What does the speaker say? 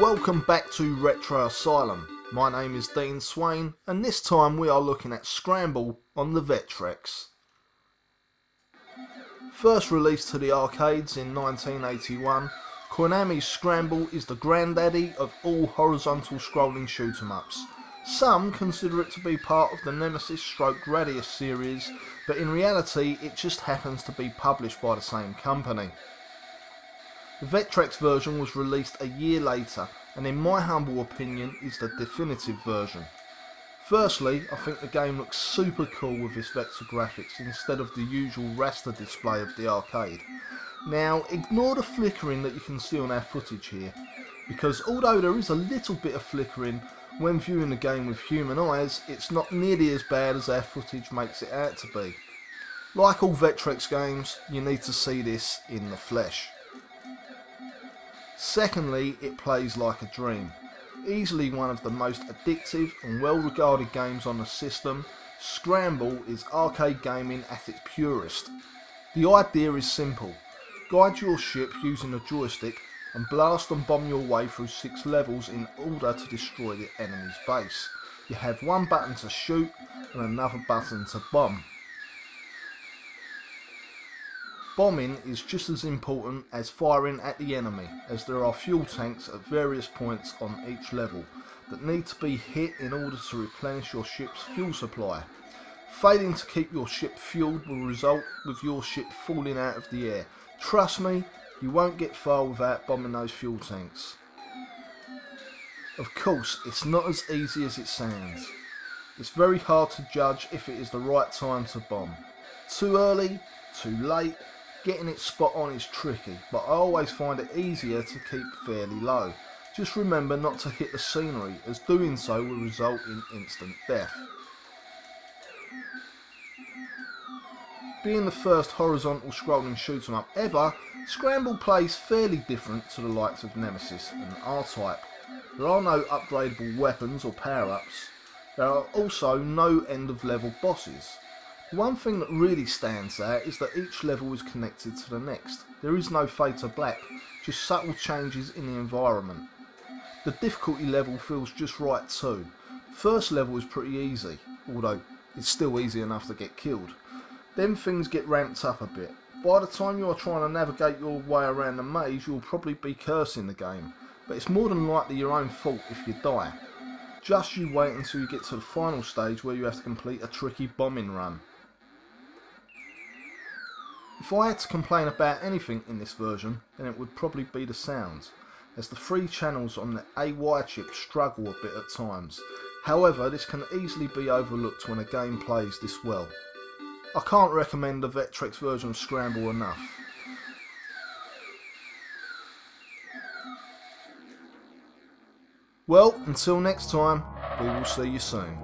Welcome back to Retro Asylum. My name is Dean Swain, and this time we are looking at Scramble on the Vectrex. First released to the arcades in 1981, Konami's Scramble is the granddaddy of all horizontal scrolling shoot 'em ups. Some consider it to be part of the Nemesis /Gradius series, but in reality it just happens to be published by the same company. The Vectrex version was released a year later, and in my humble opinion is the definitive version. Firstly, I think the game looks super cool with its vector graphics instead of the usual raster display of the arcade. Now, ignore the flickering that you can see on our footage here, because although there is a little bit of flickering when viewing the game with human eyes, it's not nearly as bad as our footage makes it out to be. Like all Vectrex games, you need to see this in the flesh. Secondly, it plays like a dream. Easily one of the most addictive and well regarded games on the system, Scramble is arcade gaming at its purest. The idea is simple: guide your ship using a joystick and blast and bomb your way through 6 levels in order to destroy the enemy's base. You have one button to shoot and another button to bomb. Bombing is just as important as firing at the enemy, as there are fuel tanks at various points on each level that need to be hit in order to replenish your ship's fuel supply. Failing to keep your ship fueled will result with your ship falling out of the air. Trust me, you won't get far without bombing those fuel tanks. Of course, it's not as easy as it sounds. It's very hard to judge if it is the right time to bomb. Too early, too late, getting it spot on is tricky, but I always find it easier to keep fairly low. Just remember not to hit the scenery, as doing so will result in instant death. Being the first horizontal scrolling shoot 'em up ever, Scramble plays fairly different to the likes of Nemesis and R-Type. There are no upgradable weapons or power-ups. There are also no end of level bosses. One thing that really stands out is that each level is connected to the next. There is no fade to black, just subtle changes in the environment. The difficulty level feels just right too. The first level is pretty easy, although it's still easy enough to get killed. Then things get ramped up a bit. By the time you are trying to navigate your way around the maze, you'll probably be cursing the game, but it's more than likely your own fault if you die. Just you wait until you get to the final stage where you have to complete a tricky bombing run. If I had to complain about anything in this version, then it would probably be the sounds, as the 3 channels on the AY chip struggle a bit at times. However, this can easily be overlooked when a game plays this well. I can't recommend the Vectrex version of Scramble enough. Well, until next time, we will see you soon.